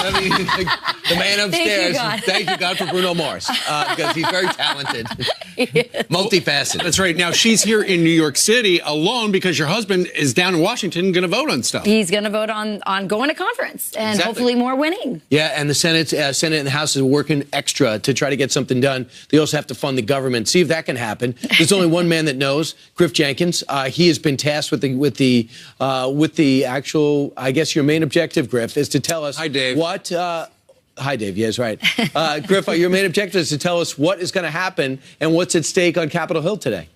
I mean, like, the man upstairs. Thank you, God, for Bruno Mars, because he's very talented, multifaceted. That's right. Now, she's here in New York City alone because your husband is down in Washington going to vote on stuff. He's going to vote on going to conference and hopefully more winning. Yeah, and the Senate and the House is working extra to try to get something done. They also have to fund the government. See if that can happen. There's only one man that knows, Griff Jenkins. He has been tasked with the actual, I guess your main objective, Griff, is to tell us. Hi, Dave. What. Hi, Dave. Yes, right. Griff, your main objective is to tell us what is going to happen and what's at stake on Capitol Hill today.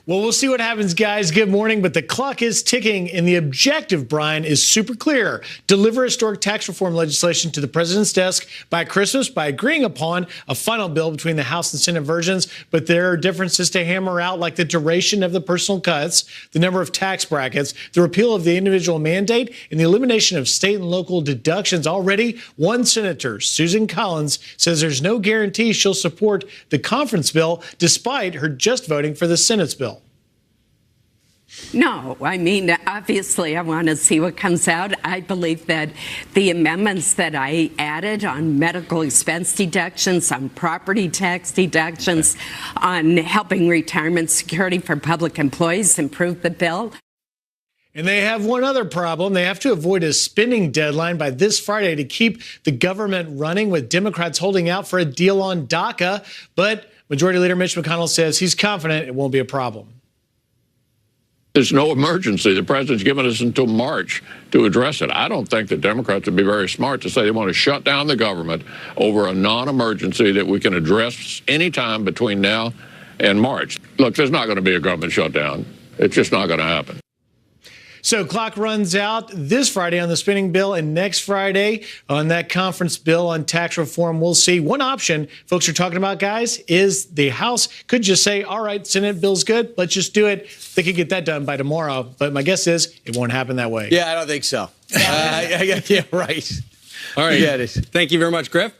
Well, we'll see what happens, guys. Good morning. But the clock is ticking, and the objective, Brian, is super clear. Deliver historic tax reform legislation to the president's desk by Christmas by agreeing upon a final bill between the House and Senate versions. But there are differences to hammer out, like the duration of the personal cuts, the number of tax brackets, the repeal of the individual mandate, and the elimination of state and local deductions. Already, one senator, Susan Collins, says there's no guarantee she'll support the conference bill, despite her just voting for the Senate's bill. No, I mean, obviously, I want to see what comes out. I believe that the amendments that I added on medical expense deductions, on property tax deductions, on helping retirement security for public employees improve the bill. And they have one other problem. They have to avoid a spending deadline by this Friday to keep the government running, with Democrats holding out for a deal on DACA. But Majority Leader Mitch McConnell says he's confident it won't be a problem. There's no emergency. The president's given us until March to address it. I don't think the Democrats would be very smart to say they want to shut down the government over a non-emergency that we can address anytime between now and March. Look, there's not going to be a government shutdown. It's just not going to happen. So clock runs out this Friday on the spending bill, and next Friday on that conference bill on tax reform. We'll see. One option folks are talking about, guys, is the House could just say, all right, Senate bill's good, let's just do it. They could get that done by tomorrow. But my guess is it won't happen that way. Yeah, I don't think so. Yeah, right. All right. Thank you very much, Griff.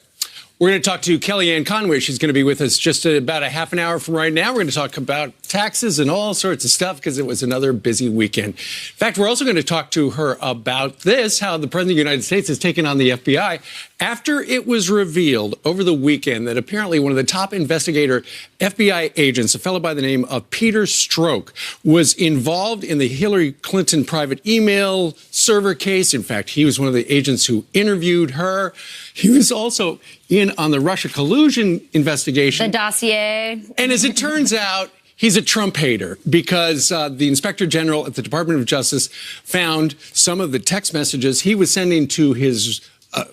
We're going to talk to Kellyanne Conway. She's going to be with us just about a half an hour from right now. We're going to talk about taxes and all sorts of stuff because it was another busy weekend. In fact, we're also going to talk to her about this, how the President of the United States has taken on the FBI after it was revealed over the weekend that apparently one of the top investigator FBI agents, a fellow by the name of Peter Strzok, was involved in the Hillary Clinton private email server case. In fact, he was one of the agents who interviewed her. He was also in on the Russia collusion investigation. The dossier. And as it turns out, he's a Trump hater because the Inspector General at the Department of Justice found some of the text messages he was sending to his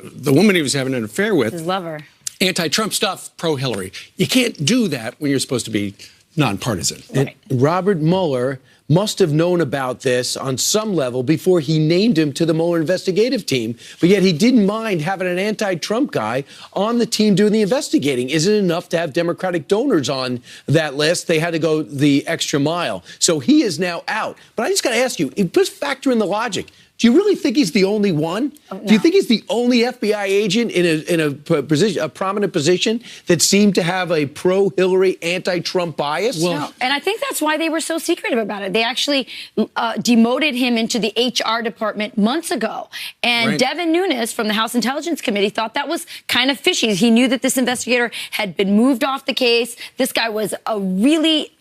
the woman he was having an affair with. His lover. Anti-Trump stuff, pro-Hillary. You can't do that when you're supposed to be nonpartisan. Right. And Robert Mueller must have known about this on some level before he named him to the Mueller investigative team, but yet he didn't mind having an anti-Trump guy on the team doing the investigating. Is it enough to have Democratic donors on that list? They had to go the extra mile. So he is now out. But I just got to ask you, just factor in the logic. Do you really think he's the only one? Oh, no. Do you think he's the only FBI agent in a prominent position that seemed to have a pro-Hillary, anti-Trump bias? Well, no. And I think that's why they were so secretive about it. They actually demoted him into the HR department months ago. And right. Devin Nunes from the House Intelligence Committee thought that was kind of fishy. He knew that this investigator had been moved off the case. This guy was a really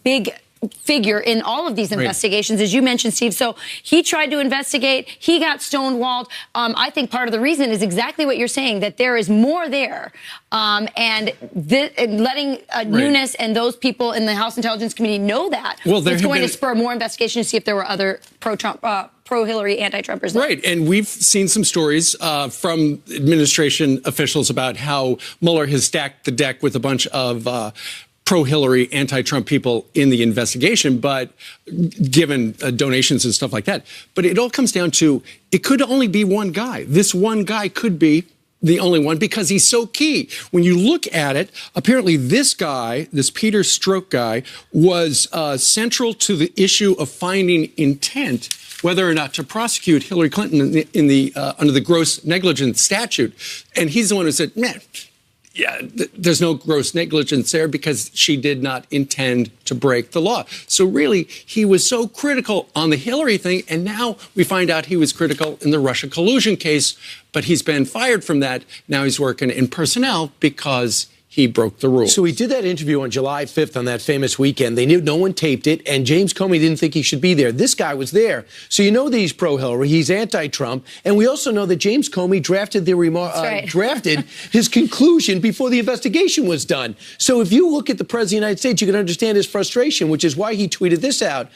big figure in all of these investigations, as you mentioned, Steve. So he tried to investigate. He got stonewalled. I think part of the reason is exactly what you're saying, that there is more there. And letting Nunes and those people in the House Intelligence Committee know that it's going to spur more investigation to see if there were other pro-Trump, pro-Hillary, anti-Trumpers. Right. And we've seen some stories from administration officials about how Mueller has stacked the deck with a bunch of pro-Hillary, anti-Trump people in the investigation, but given donations and stuff like that. But it all comes down to, it could only be one guy. This one guy could be the only one because he's so key. When you look at it, apparently this guy, this Peter Strzok guy, was central to the issue of finding intent, whether or not to prosecute Hillary Clinton in the under the gross negligence statute. And he's the one who said, man, yeah, there's no gross negligence there because she did not intend to break the law. So really, he was so critical on the Hillary thing, and now we find out he was critical in the Russia collusion case, but he's been fired from that. Now he's working in personnel because he broke the rules. So he did that interview on July 5th on that famous weekend. They knew no one taped it, and James Comey didn't think he should be there. This guy was there. So you know that he's pro-Hillary, he's anti-Trump, and we also know that James Comey drafted drafted his conclusion before the investigation was done. So if you look at the President of the United States, you can understand his frustration, which is why he tweeted this out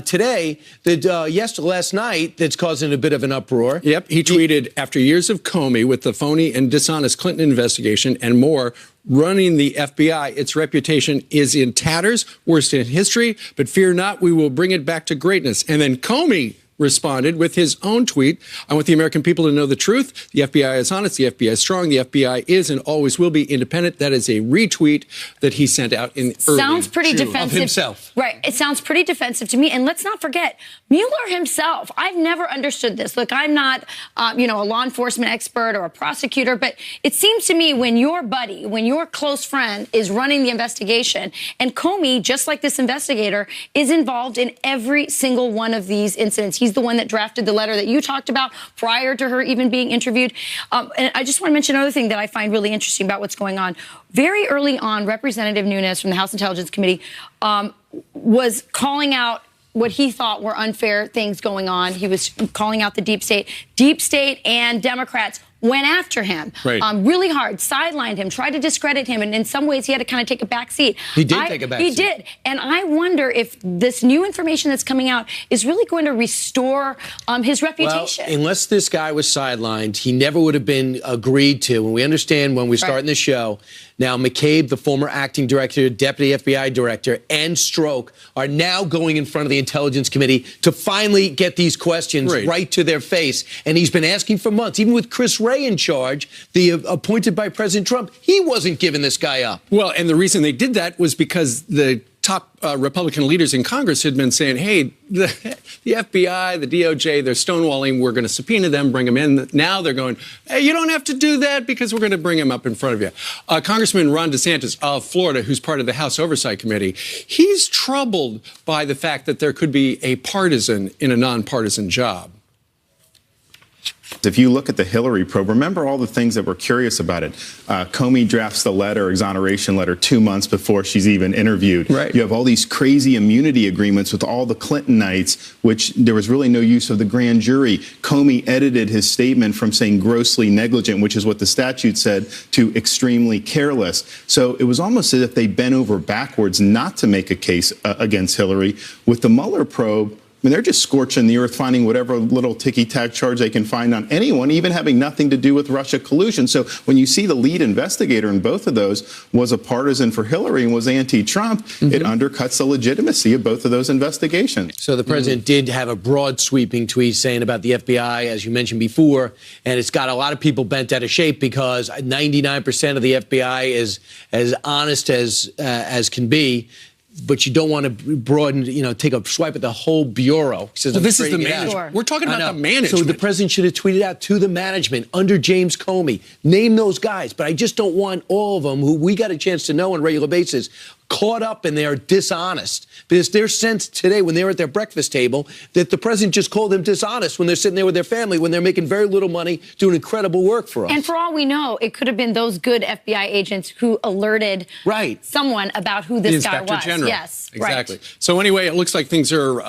today, that last night, that's causing a bit of an uproar. Yep, he tweeted, after years of Comey with the phony and dishonest Clinton investigation and more, running the FBI, its reputation is in tatters, worst in history, but fear not, we will bring it back to greatness. And then Comey responded with his own tweet. I want the American people to know the truth. The FBI is honest. The FBI is strong. The FBI is and always will be independent. That is a retweet that he sent out in early Sounds pretty June. defensive. Of himself. Right. It sounds pretty defensive to me. And let's not forget, Mueller himself. I've never understood this. Look, I'm not, a law enforcement expert or a prosecutor, but it seems to me when your buddy, when your close friend is running the investigation, and Comey, just like this investigator, is involved in every single one of these incidents. He's the one that drafted the letter that you talked about prior to her even being interviewed. And I just want to mention another thing that I find really interesting about what's going on. Very early on, Representative Nunes from the House Intelligence Committee was calling out what he thought were unfair things going on. He was calling out the deep state. Deep state and Democrats went after him really hard, sidelined him, tried to discredit him. And in some ways, he had to kind of take a back seat. He did take a back seat. He did. And I wonder if this new information that's coming out is really going to restore his reputation. Well, unless this guy was sidelined, he never would have been agreed to. And we understand when we start in the show, now McCabe, the former acting director, deputy FBI director, and Strzok are now going in front of the Intelligence Committee to finally get these questions right to their face. And he's been asking for months, even with Chris Wray in charge, appointed by President Trump. He wasn't giving this guy up. Well, and the reason they did that was because the top Republican leaders in Congress had been saying, hey, the FBI, the DOJ, they're stonewalling. We're going to subpoena them, bring them in. Now they're going, hey, you don't have to do that because we're going to bring them up in front of you. Congressman Ron DeSantis of Florida, who's part of the House Oversight Committee, he's troubled by the fact that there could be a partisan in a nonpartisan job. If you look at the Hillary probe, remember all the things that were curious about it. Comey drafts the letter, exoneration letter, 2 months before she's even interviewed. You have all these crazy immunity agreements with all the Clintonites, which there was really no use of the grand jury. Comey edited his statement from saying grossly negligent, which is what the statute said, to extremely careless. So it was almost as if they bent over backwards not to make a case against Hillary. With the Mueller probe, I mean, they're just scorching the earth, finding whatever little ticky-tack charge they can find on anyone, even having nothing to do with Russia collusion. So when you see the lead investigator in both of those was a partisan for Hillary and was anti-Trump, it undercuts the legitimacy of both of those investigations. So the president did have a broad sweeping tweet saying about the FBI, as you mentioned before, and it's got a lot of people bent out of shape because 99% of the FBI is as honest as can be. But you don't want to broaden, take a swipe at the whole bureau. Well, this is the management. We're talking about the management. So the president should have tweeted out to the management under James Comey. Name those guys. But I just don't want all of them who we got a chance to know on a regular basis caught up in their dishonest. Because their sense today when they were at their breakfast table that the president just called them dishonest when they're sitting there with their family, when they're making very little money, doing incredible work for us. And for all we know, it could have been those good FBI agents who alerted someone about who this guy was. Inspector General. Yes, exactly. So anyway, it looks like things are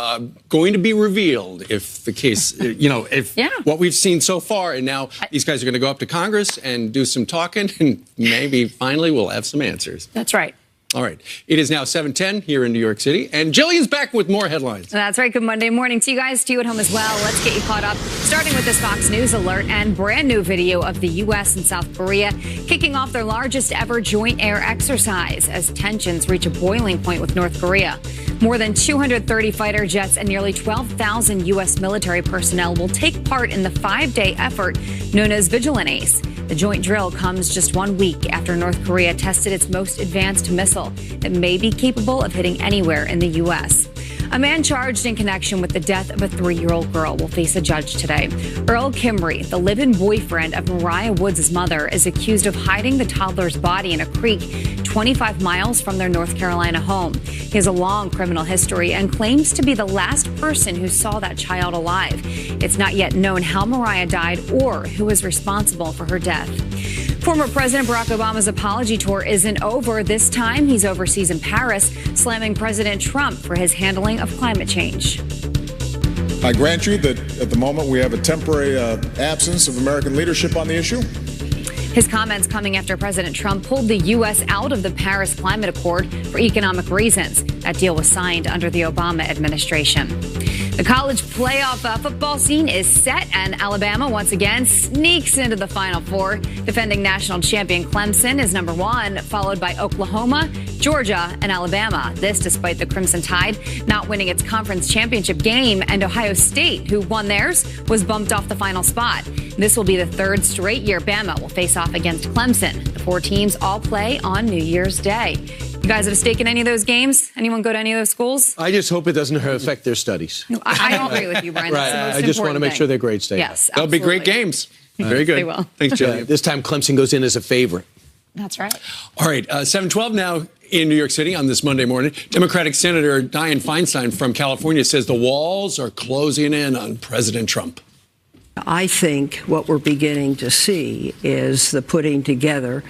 going to be revealed if the case, if what we've seen so far, and now these guys are going to go up to Congress and do some talking, and maybe finally we'll have some answers. That's right. All right. It is now 7:10 here in New York City, and Jillian's back with more headlines. That's right. Good Monday morning to you guys, to you at home as well. Let's get you caught up, starting with this Fox News alert and brand new video of the U.S. and South Korea kicking off their largest ever joint air exercise as tensions reach a boiling point with North Korea. More than 230 fighter jets and nearly 12,000 U.S. military personnel will take part in the 5-day effort known as Vigilant-Ace. The joint drill comes just 1 week after North Korea tested its most advanced missile that may be capable of hitting anywhere in the U.S. A man charged in connection with the death of a 3-year-old girl will face a judge today. Earl Kimbrey, the live-in boyfriend of Mariah Woods' mother, is accused of hiding the toddler's body in a creek 25 miles from their North Carolina home. He has a long criminal history and claims to be the last person who saw that child alive. It's not yet known how Mariah died or who is responsible for her death. Former President Barack Obama's apology tour isn't over. This time, he's overseas in Paris, slamming President Trump for his handling of climate change. I grant you that at the moment we have a temporary absence of American leadership on the issue. His comments coming after President Trump pulled the U.S. out of the Paris Climate Accord for economic reasons. That deal was signed under the Obama administration. The college playoff football scene is set, and Alabama once again sneaks into the Final Four. Defending national champion Clemson is number 1, followed by Oklahoma, Georgia, and Alabama. This despite the Crimson Tide not winning its conference championship game, and Ohio State, who won theirs, was bumped off the final spot. This will be the 3rd straight year Bama will face off against Clemson. The 4 teams all play on New Year's Day. You guys have a stake in any of those games? Anyone go to any of those schools? I just hope it doesn't affect their studies. No, I don't agree with you, Brian. That's the most I just want to make thing. sure they're grade state. Yes, They'll be great games. Very good. They will. Thanks, Julia. This time Clemson goes in as a favorite. That's right. All right, 7:12 now in New York City on this Monday morning. Democratic Senator Dianne Feinstein from California says the walls are closing in on President Trump. I think what we're beginning to see is the putting together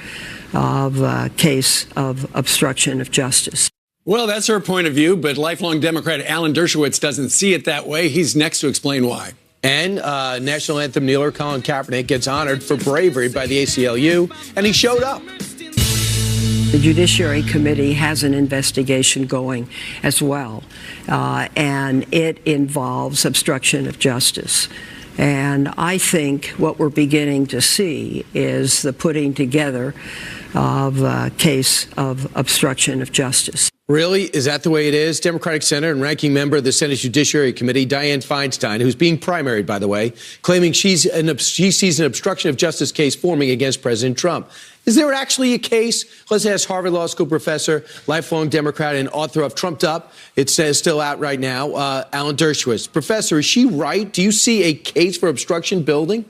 of a case of obstruction of justice. Well, that's her point of view, but lifelong Democrat Alan Dershowitz doesn't see it that way. He's next to explain why. And national anthem kneeler Colin Kaepernick gets honored for bravery by the ACLU, and he showed up. The Judiciary Committee has an investigation going as well, and it involves obstruction of justice. And I think what we're beginning to see is the putting together of a case of obstruction of justice. Really? Is that the way it is? Democratic Senator and ranking member of the Senate Judiciary Committee, Dianne Feinstein, who's being primaried, by the way, claiming she sees an obstruction of justice case forming against President Trump. Is there actually a case? Let's ask Harvard Law School professor, lifelong Democrat, and author of Trumped Up. It says still out right now, Alan Dershowitz. Professor, is she right? Do you see a case for obstruction building?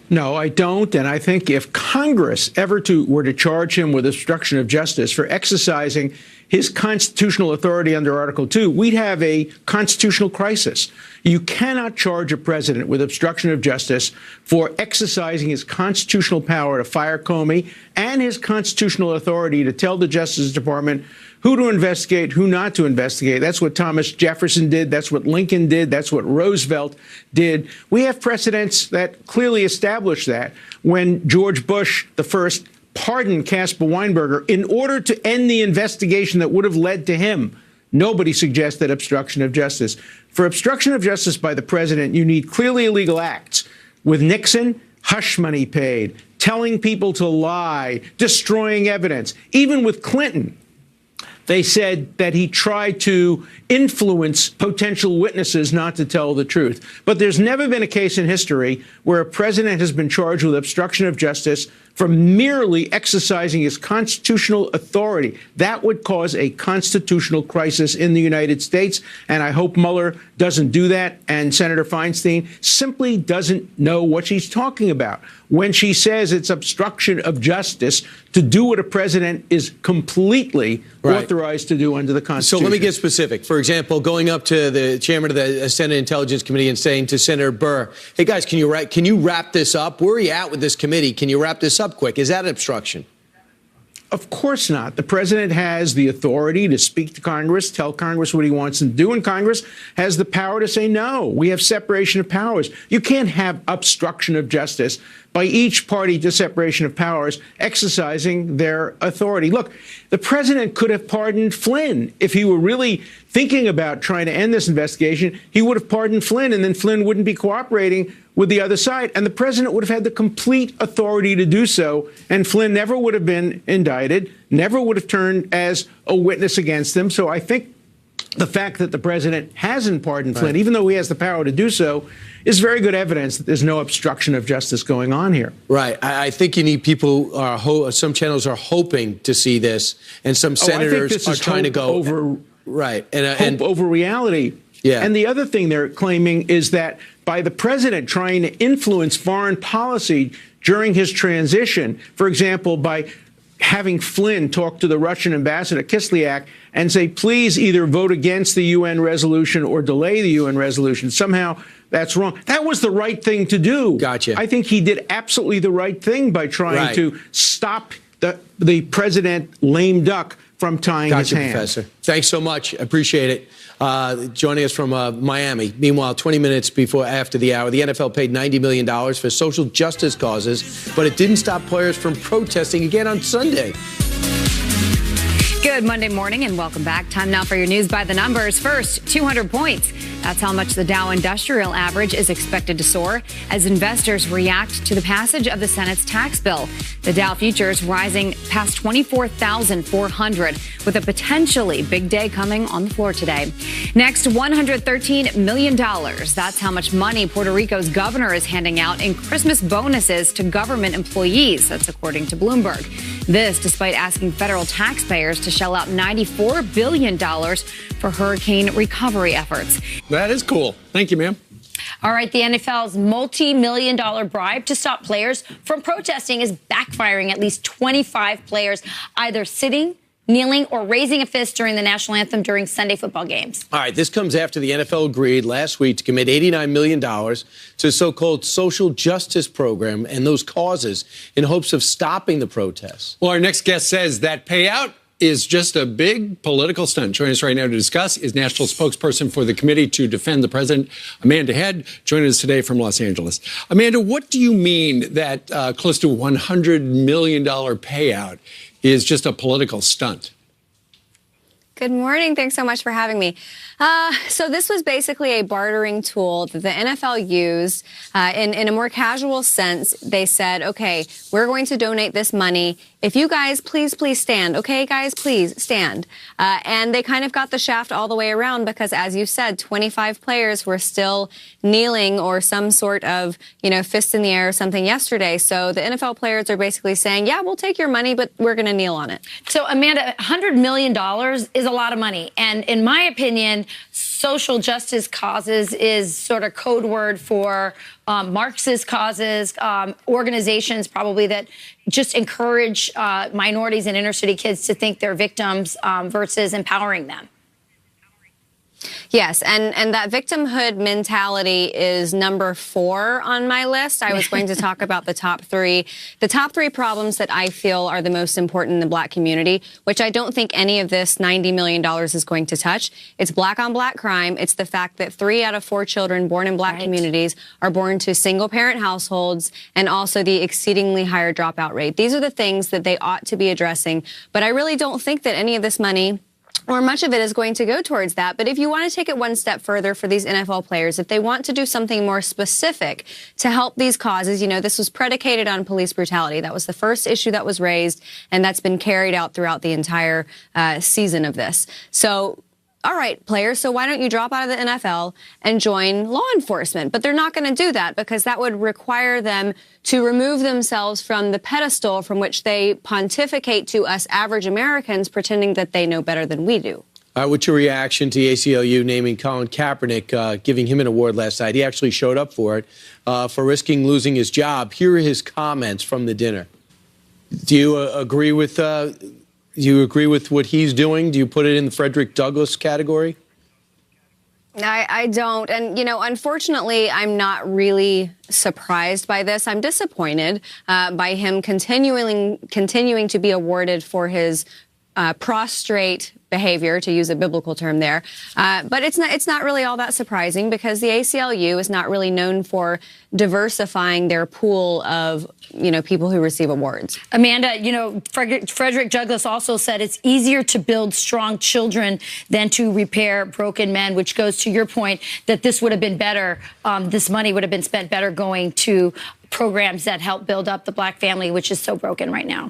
No, I don't. And I think if Congress ever were to charge him with obstruction of justice for exercising his constitutional authority under Article 2, we'd have a constitutional crisis. You cannot charge a president with obstruction of justice for exercising his constitutional power to fire Comey and his constitutional authority to tell the Justice Department who to investigate, who not to investigate. That's what Thomas Jefferson did. That's what Lincoln did. That's what Roosevelt did. We have precedents that clearly establish that. When George Bush, the first, pardoned Caspar Weinberger in order to end the investigation that would have led to him, nobody suggested obstruction of justice. For obstruction of justice by the president, you need clearly illegal acts. With Nixon, hush money paid, telling people to lie, destroying evidence. Even with Clinton, they said that he tried to influence potential witnesses not to tell the truth. But there's never been a case in history where a president has been charged with obstruction of justice for merely exercising his constitutional authority. That would cause a constitutional crisis in the United States, and I hope Mueller doesn't do that. And Senator Feinstein simply doesn't know what she's talking about when she says it's obstruction of justice to do what a president is completely authorized to do under the Constitution. So let me get specific. For example, going up to the chairman of the Senate Intelligence Committee and saying to Senator Burr, hey, guys, can you wrap this up? Where are you at with this committee? Can you wrap this up quick? Is that obstruction? Of course not. The president has the authority to speak to Congress, tell Congress what he wants to do, and Congress has the power to say no. We have separation of powers. You can't have obstruction of justice by each party to separation of powers exercising their authority. Look, the president could have pardoned Flynn. If he were really thinking about trying to end this investigation, he would have pardoned Flynn, and then Flynn wouldn't be cooperating with the other side. And the president would have had the complete authority to do so, and Flynn never would have been indicted, never would have turned as a witness against him. So I think the fact that the president hasn't pardoned Flynn, even though he has the power to do so, is very good evidence that there's no obstruction of justice going on here. Right. I think you need people, some channels are hoping to see this, and some senators are trying to go over. Right. Hope over reality. Yeah. And the other thing they're claiming is that by the president trying to influence foreign policy during his transition, for example, by having Flynn talk to the Russian ambassador Kislyak and say, please either vote against the UN resolution or delay the UN resolution. Somehow that's wrong. That was the right thing to do. Gotcha. I think he did absolutely the right thing by trying to stop the president lame duck from tying his hands. Professor. Thanks so much. Appreciate it. Joining us from Miami. Meanwhile, 20 minutes after the hour, the NFL paid $90 million for social justice causes, but it didn't stop players from protesting again on Sunday. Good Monday morning and welcome back. Time now for your news by the numbers. First, 200 points. That's how much the Dow Industrial Average is expected to soar as investors react to the passage of the Senate's tax bill. The Dow futures rising past 24,400 with a potentially big day coming on the floor today. Next, $113 million. That's how much money Puerto Rico's governor is handing out in Christmas bonuses to government employees. That's according to Bloomberg. This despite asking federal taxpayers to shell out $94 billion for hurricane recovery efforts. That is cool. Thank you, ma'am. All right, the NFL's multi-million-dollar bribe to stop players from protesting is backfiring. At least 25 players either sitting, kneeling, or raising a fist during the national anthem during Sunday football games. All right, this comes after the NFL agreed last week to commit $89 million to a so-called social justice program and those causes in hopes of stopping the protests. Well, our next guest says that payout is just a big political stunt. Joining us right now to discuss is national spokesperson for the Committee to Defend the President, Amanda Head, joining us today from Los Angeles. Amanda, what do you mean that close to $100 million payout is just a political stunt? Good morning. Thanks so much for having me. So this was basically a bartering tool that the NFL used in a more casual sense. They said, OK, we're going to donate this money. If you guys please stand. OK, guys, please stand. And they kind of got the shaft all the way around because, as you said, 25 players were still kneeling or some sort of, fist in the air or something yesterday. So the NFL players are basically saying, yeah, we'll take your money, but we're going to kneel on it. So, Amanda, $100 million is a lot of money. And in my opinion, social justice causes is sort of code word for Marxist causes, organizations probably that just encourage minorities and inner city kids to think they're victims versus empowering them. Yes, and that victimhood mentality is number 4 on my list. I was going to talk about the top 3. The top 3 problems that I feel are the most important in the black community, which I don't think any of this $90 million is going to touch. It's black on black crime. It's the fact that 3 out of 4 children born in black communities are born to single parent households, and also the exceedingly higher dropout rate. These are the things that they ought to be addressing. But I really don't think that any of this money or much of it is going to go towards that. But if you want to take it one step further for these NFL players, if they want to do something more specific to help these causes, this was predicated on police brutality. That was the first issue that was raised, and that's been carried out throughout the entire season of this. So, all right, players, so why don't you drop out of the NFL and join law enforcement? But they're not going to do that because that would require them to remove themselves from the pedestal from which they pontificate to us average Americans, pretending that they know better than we do. What's your reaction to the ACLU naming Colin Kaepernick, giving him an award last night? He actually showed up for it, for risking losing his job. Here are his comments from the dinner. Do you agree with what he's doing? Do you put it in the Frederick Douglass category? I don't. And, unfortunately, I'm not really surprised by this. I'm disappointed by him continuing to be awarded for his prostrate behavior, to use a biblical term there. But it's not really all that surprising because the ACLU is not really known for diversifying their pool of, people who receive awards. Amanda, Frederick Douglass also said it's easier to build strong children than to repair broken men, which goes to your point that this would have been better. This money would have been spent better going to programs that help build up the black family, which is so broken right now.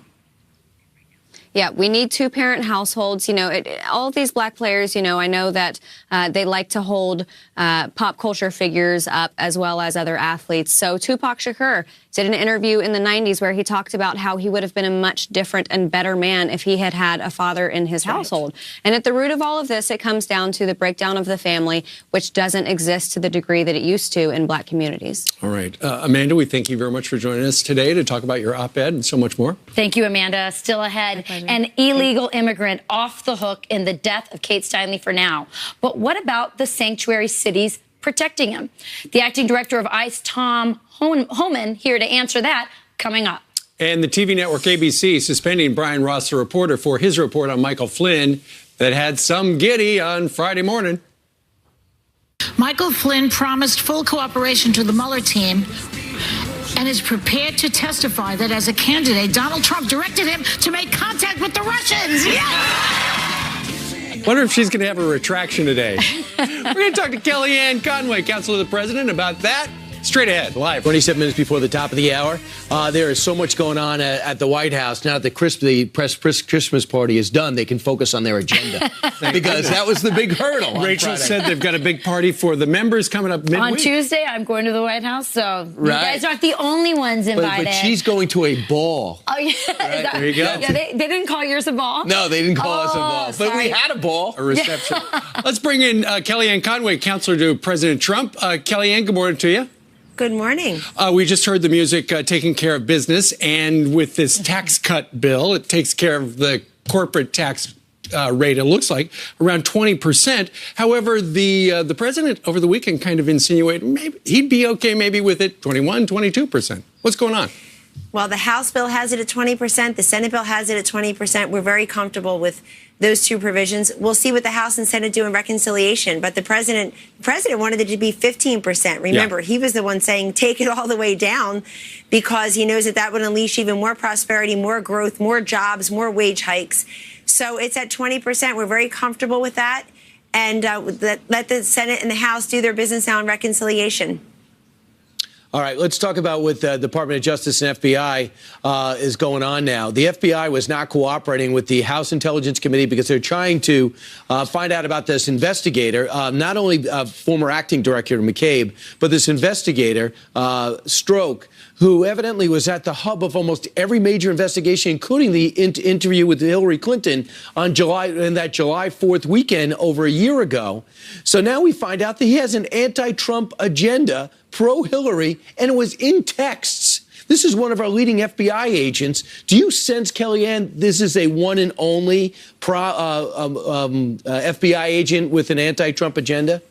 Yeah, we need two-parent households. You know, all of these black players, you know, I know that they like to hold pop culture figures up as well as other athletes. So Tupac Shakur did an interview in the 90s where he talked about how he would have been a much different and better man if he had had a father in his household. And at the root of all of this, it comes down to the breakdown of the family, which doesn't exist to the degree that it used to in black communities. All right. Amanda, we thank you very much for joining us today to talk about your op-ed and so much more. Thank you, Amanda. Still ahead, an illegal immigrant off the hook in the death of Kate Steinle for now. But what about the sanctuary cities protecting him? The acting director of ICE, Tom Homan, here to answer that, coming up. And the TV network ABC suspending Brian Ross, the reporter, for his report on Michael Flynn that had some giddy on Friday morning. Michael Flynn promised full cooperation to the Mueller team and is prepared to testify that as a candidate, Donald Trump directed him to make contact with the Russians. Yes! Wonder if she's going to have a retraction today. We're going to talk to Kellyanne Conway, counsel of the president, about that. Straight ahead, live. 27 minutes before the top of the hour. There is so much going on at the White House. Now that the press Christmas party is done, they can focus on their agenda. Because that was the big hurdle. Rachel said they've got a big party for the members coming up midweek. On Tuesday, I'm going to the White House, so you guys aren't the only ones invited. But she's going to a ball. Oh, yeah. Right, there you go. Yeah, they didn't call yours a ball? No, they didn't call us a ball. Sorry. But we had a ball. A reception. Let's bring in Kellyanne Conway, counselor to President Trump. Kellyanne, good morning to you. Good morning. We just heard the music taking care of business, and with this tax cut bill, it takes care of the corporate tax rate, it looks like, around 20%. However, the president over the weekend kind of insinuated maybe he'd be okay maybe with it 21, 22%. What's going on? Well, the House bill has it at 20%. The Senate bill has it at 20%. We're very comfortable with those two provisions. We'll see what the House and Senate do in reconciliation. But the president wanted it to be 15%. Remember, he was the one saying take it all the way down because he knows that would unleash even more prosperity, more growth, more jobs, more wage hikes. So it's at 20%. We're very comfortable with that. And let the Senate and the House do their business now in reconciliation. All right, let's talk about what the Department of Justice and FBI is going on now. The FBI was not cooperating with the House Intelligence Committee because they're trying to find out about this investigator, not only former acting director McCabe, but this investigator, Strzok, who evidently was at the hub of almost every major investigation, including the interview with Hillary Clinton on that July 4th weekend over a year ago. So now we find out that he has an anti-Trump agenda, pro-Hillary, and it was in texts. This is one of our leading FBI agents. Do you sense, Kellyanne, this is a one and only FBI agent with an anti-Trump agenda?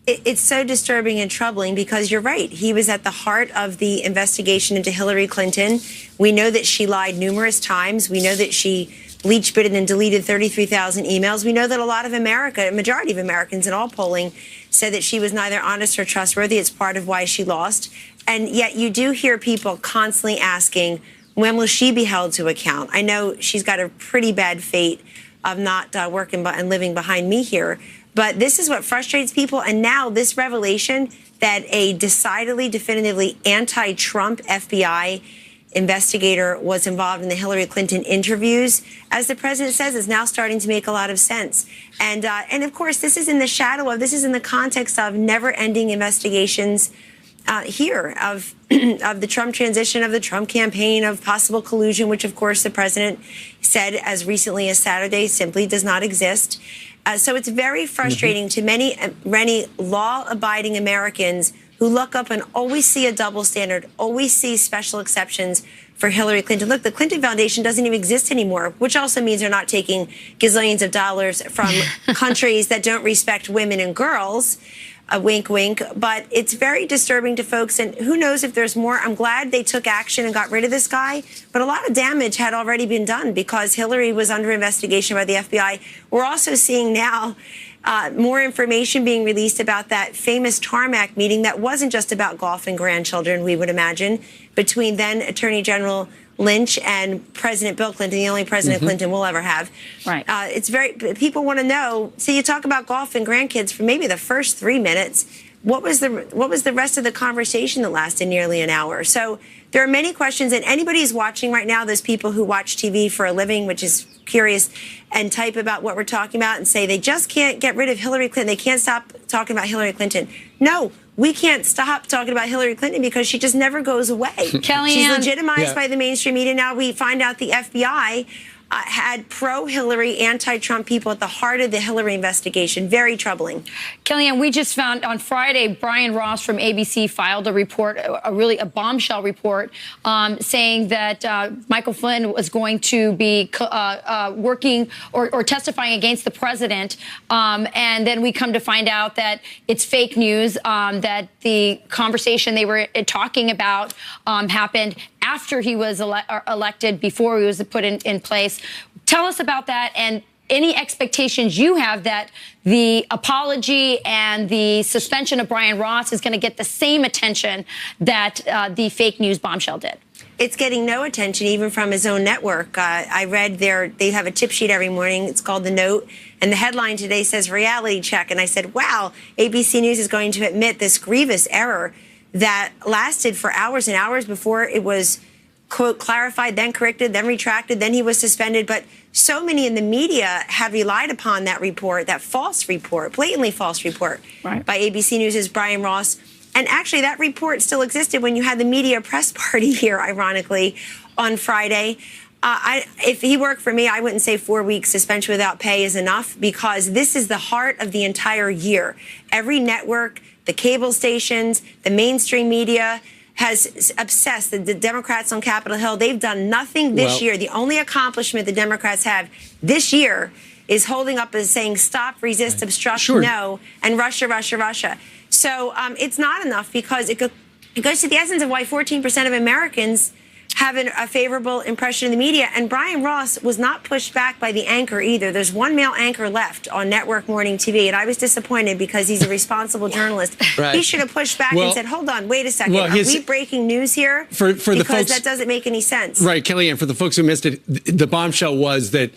It's so disturbing and troubling because you're right. He was at the heart of the investigation into Hillary Clinton. We know that she lied numerous times. We know that she bleach bitted and deleted 33,000 emails. We know that a majority of Americans in all polling said that she was neither honest or trustworthy. It's part of why she lost. And yet you do hear people constantly asking, when will she be held to account? I know she's got a pretty bad fate of not working and living behind me here. But this is what frustrates people. And now this revelation that a decidedly, definitively anti-Trump FBI investigator was involved in the Hillary Clinton interviews, as the president says, is now starting to make a lot of sense. And of course, this is in the context of never-ending investigations here of the Trump transition, of the Trump campaign, of possible collusion, which, of course, the president said as recently as Saturday simply does not exist. So it's very frustrating to many law-abiding Americans who look up and always see a double standard, always see special exceptions for Hillary Clinton. Look, the Clinton Foundation doesn't even exist anymore, which also means they're not taking gazillions of dollars from countries that don't respect women and girls. Wink, wink. But it's very disturbing to folks. And who knows if there's more. I'm glad they took action and got rid of this guy. But a lot of damage had already been done because Hillary was under investigation by the FBI. We're also seeing now more information being released about that famous tarmac meeting that wasn't just about golf and grandchildren, we would imagine, between then Attorney General Lynch and President Bill Clinton, the only President Clinton we'll ever have. Right. People want to know. So you talk about golf and grandkids for maybe the first 3 minutes, what was the rest of the conversation that lasted nearly an hour? So there are many questions, and anybody who's watching right now, those people who watch TV for a living, which is curious, and type about what we're talking about and say they just can't get rid of Hillary Clinton. They can't stop talking about Hillary Clinton. No, we can't stop talking about Hillary Clinton because she just never goes away. Kellyanne. She's legitimized by the mainstream media. Now we find out the FBI had pro-Hillary, anti-Trump people at the heart of the Hillary investigation. Very troubling. Kellyanne, we just found on Friday, Brian Ross from ABC filed a report, a bombshell report, saying that Michael Flynn was going to be working or testifying against the president. And then we come to find out that it's fake news, that the conversation they were talking about happened after he was elected, before he was put in place. Tell us about that and any expectations you have that the apology and the suspension of Brian Ross is going to get the same attention that the fake news bombshell did. It's getting no attention, even from his own network. I read they have a tip sheet every morning. It's called The Note. And the headline today says reality check. And I said, wow, ABC News is going to admit this grievous error that lasted for hours and hours before it was, quote, clarified, then corrected, then retracted, then he was suspended. But so many in the media had relied upon that report, that false report, blatantly false report by ABC News' Brian Ross. And actually, that report still existed when you had the media press party here, ironically, on Friday. If he worked for me, I wouldn't say 4 weeks suspension without pay is enough, because this is the heart of the entire year. Every network, the cable stations, the mainstream media has obsessed. The Democrats on Capitol Hill, they've done nothing this year. The only accomplishment the Democrats have this year is holding up and saying stop, resist, obstruct, no, and Russia, Russia, Russia. So it's not enough, because it goes to the essence of why 14% of Americans have a favorable impression of the media. And Brian Ross was not pushed back by the anchor either. There's one male anchor left on network morning TV, and I was disappointed because he's a responsible journalist. He should have pushed back and said, hold on, wait a second. Are we breaking news here? Because the folks, that doesn't make any sense. Right, Kellyanne, for the folks who missed it, the bombshell was that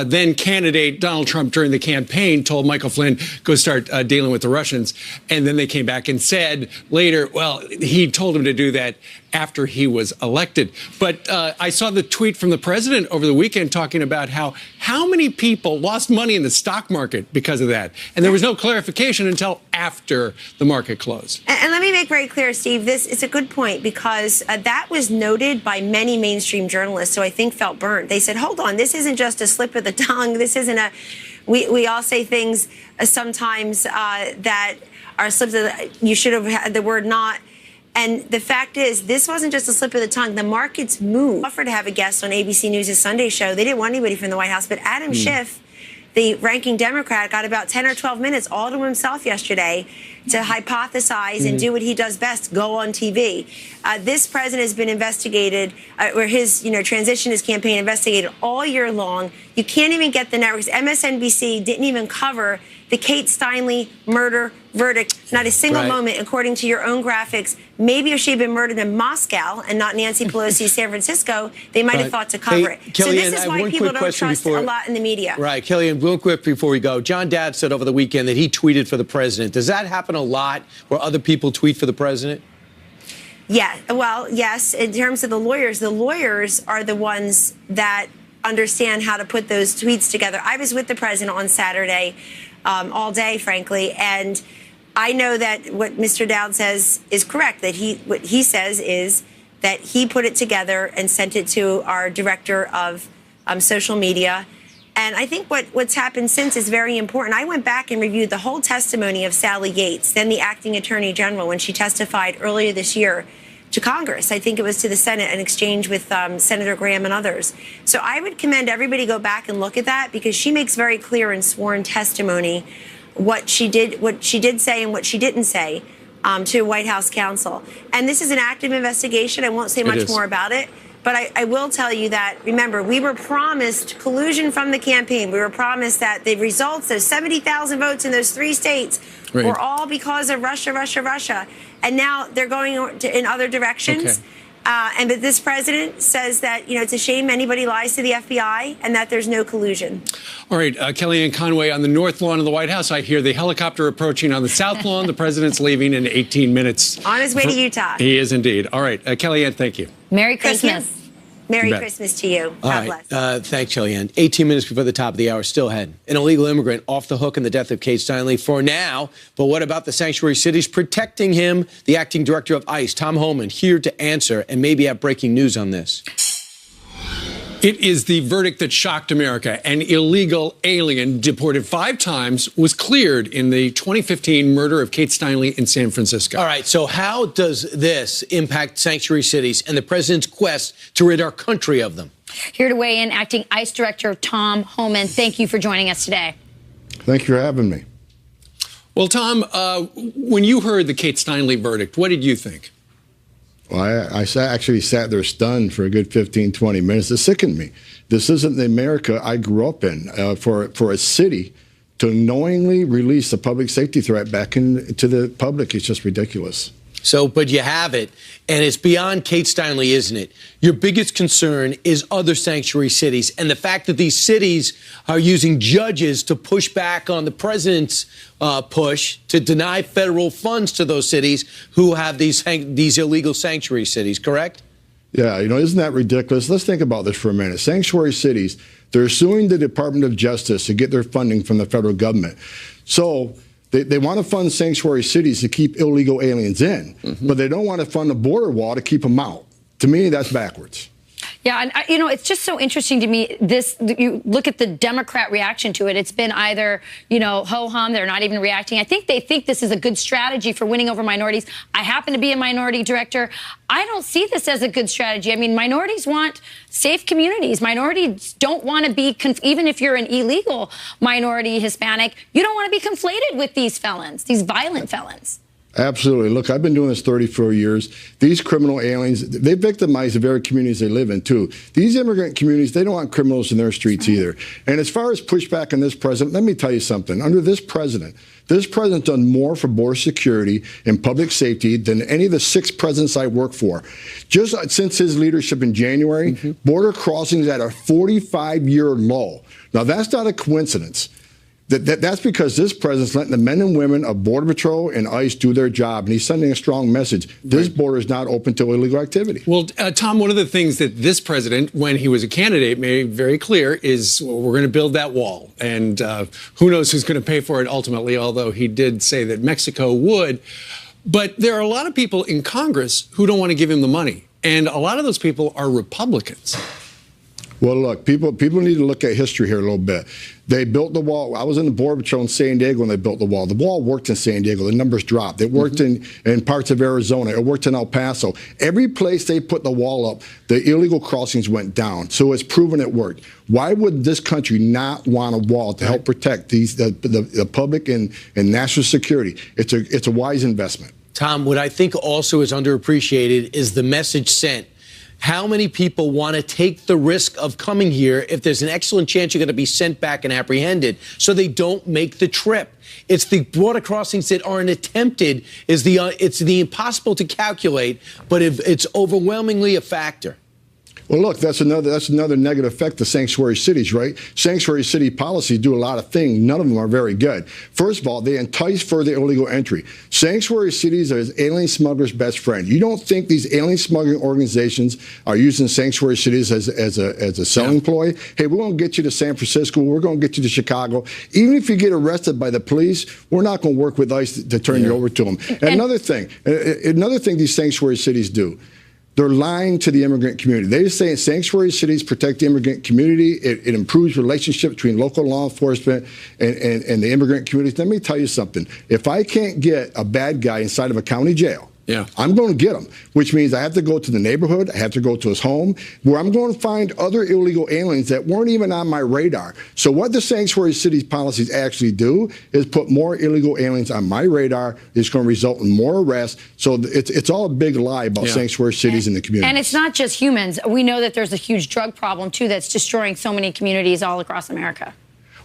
then candidate Donald Trump during the campaign told Michael Flynn, go start dealing with the Russians. And then they came back and said later, well, he told him to do that after he was elected. But I saw the tweet from the president over the weekend talking about how many people lost money in the stock market because of that. And there was no clarification until after the market closed. And let me make very clear, Steve, this is a good point, because that was noted by many mainstream journalists who I think felt burnt. They said, hold on, this isn't just a slip of the tongue. This isn't a, we all say things sometimes that are slips of the, you should have had the word not. And the fact is, this wasn't just a slip of the tongue. The markets moved. I offered to have a guest on ABC News' Sunday show. They didn't want anybody from the White House, but Adam Schiff, the ranking Democrat, got about 10 or 12 minutes all to himself yesterday to hypothesize and do what he does best, go on TV. This president has been investigated, or his transition, his campaign investigated all year long. You can't even get the networks. MSNBC didn't even cover the Kate Steinle murder verdict, not a single moment, according to your own graphics. Maybe if she'd been murdered in Moscow and not Nancy Pelosi's San Francisco, they might have thought to cover it. Kellyanne, so this is why people don't trust a lot in the media. Right, Kellyanne, real quick before we go. John Dad said over the weekend that he tweeted for the president. Does that happen a lot, where other people tweet for the president? Yeah, well, yes. In terms of the lawyers are the ones that understand how to put those tweets together. I was with the president on Saturday all day, frankly, and I know that what Mr. Dowd says is correct, that what he says is that he put it together and sent it to our director of social media. And I think what's happened since is very important. I went back and reviewed the whole testimony of Sally Yates, then the acting attorney general, when she testified earlier this year to Congress. I think it was to the Senate, an exchange with Senator Graham and others. So I would commend everybody go back and look at that, because she makes very clear in sworn testimony what she did say and what she didn't say to White House counsel. And this is an active investigation. I won't say much more about it. But I will tell you that, remember, we were promised collusion from the campaign. We were promised that the results, those 70,000 votes in those 3 states, were all because of Russia, Russia, Russia. And now they're going in other directions. But this president says that, it's a shame anybody lies to the FBI and that there's no collusion. All right, Kellyanne Conway on the north lawn of the White House. I hear the helicopter approaching on the south lawn. The president's leaving in 18 minutes. On his way to Utah. He is indeed. All right, Kellyanne, thank you. Merry Christmas. Thank you. Merry Christmas to you. God bless. Thanks, Kellyanne. 18 minutes before the top of the hour, still ahead. An illegal immigrant off the hook in the death of Kate Steinle for now. But what about the sanctuary cities protecting him? The acting director of ICE, Tom Homan, here to answer and maybe have breaking news on this. It is the verdict that shocked America. An illegal alien deported 5 times was cleared in the 2015 murder of Kate Steinle in San Francisco. All right, so how does this impact sanctuary cities and the president's quest to rid our country of them? Here to weigh in, acting ICE director Tom Homan. Thank you for joining us today. Thank you for having me. Well, Tom, when you heard the Kate Steinle verdict, what did you think? Well, I actually sat there stunned for a good 15, 20 minutes. It sickened me. This isn't the America I grew up in. For a city to knowingly release a public safety threat back into the public is just ridiculous. So, but you have it, and it's beyond Kate Steinle, isn't it? Your biggest concern is other sanctuary cities and the fact that these cities are using judges to push back on the president's push to deny federal funds to those cities who have these illegal sanctuary cities, correct? Yeah, isn't that ridiculous? Let's think about this for a minute. Sanctuary cities, they're suing the Department of Justice to get their funding from the federal government. So they want to fund sanctuary cities to keep illegal aliens in, but they don't want to fund a border wall to keep them out. To me, that's backwards. Yeah, and it's just so interesting to me. You look at the Democrat reaction to it. It's been either, ho-hum, they're not even reacting. I think they think this is a good strategy for winning over minorities. I happen to be a minority director. I don't see this as a good strategy. I mean, minorities want safe communities. Minorities don't want to be, even if you're an illegal minority Hispanic, you don't want to be conflated with these felons, these violent felons. Absolutely. Look, I've been doing this 34 years. These criminal aliens, they victimize the very communities they live in, too. These immigrant communities, they don't want criminals in their streets either. And as far as pushback on this president, let me tell you something. Under this president's done more for border security and public safety than any of the 6 presidents I worked for. Just since his leadership in January, border crossings at a 45-year low. Now, that's not a coincidence. That's because this president's letting the men and women of Border Patrol and ICE do their job, and he's sending a strong message. This border is not open to illegal activity. Well, Tom, one of the things that this president, when he was a candidate, made very clear is we're going to build that wall. And who knows who's going to pay for it ultimately, although he did say that Mexico would. But there are a lot of people in Congress who don't want to give him the money. And a lot of those people are Republicans. Well, look, people need to look at history here a little bit. They built the wall. I was in the Border Patrol in San Diego when they built the wall. The wall worked in San Diego. The numbers dropped. It worked in parts of Arizona. It worked in El Paso. Every place they put the wall up, the illegal crossings went down. So it's proven it worked. Why would this country not want a wall to help protect the public and national security? It's a wise investment. Tom, what I think also is underappreciated is the message sent. How many people want to take the risk of coming here if there's an excellent chance you're going to be sent back and apprehended so they don't make the trip? It's the border crossings that aren't attempted. It's the impossible to calculate, but it's overwhelmingly a factor. Well, look, that's another negative effect of sanctuary cities, right? Sanctuary city policies do a lot of things. None of them are very good. First of all, they entice further illegal entry. Sanctuary cities are alien smugglers' best friend. You don't think these alien smuggling organizations are using sanctuary cities as a selling ploy? Hey, we're going to get you to San Francisco. We're going to get you to Chicago. Even if you get arrested by the police, we're not going to work with ICE to turn you over to them. And another thing these sanctuary cities do. They're lying to the immigrant community. They're saying sanctuary cities protect the immigrant community. It improves relationships between local law enforcement and the immigrant community. Let me tell you something. If I can't get a bad guy inside of a county jail, I'm going to get him, which means I have to go to the neighborhood. I have to go to his home, where I'm going to find other illegal aliens that weren't even on my radar. So what the sanctuary cities policies actually do is put more illegal aliens on my radar. It's going to result in more arrests. So it's all a big lie about sanctuary cities in the community. And it's not just humans. We know that there's a huge drug problem, too, that's destroying so many communities all across America.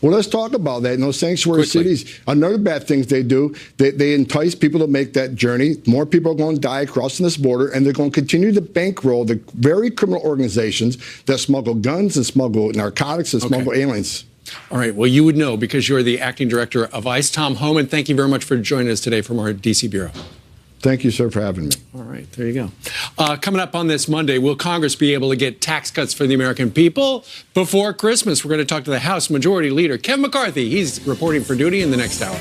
Well, let's talk about that. In those sanctuary cities, another bad things they do, they entice people to make that journey. More people are going to die crossing this border, and they're going to continue to bankroll the very criminal organizations that smuggle guns and smuggle narcotics and smuggle aliens. All right. Well, you would know because you're the acting director of ICE. Tom Homan, thank you very much for joining us today from our D.C. bureau. Thank you, sir, for having me. All right. There you go. Coming up on this Monday, will Congress be able to get tax cuts for the American people before Christmas? We're going to talk to the House Majority Leader, Kevin McCarthy. He's reporting for duty in the next hour.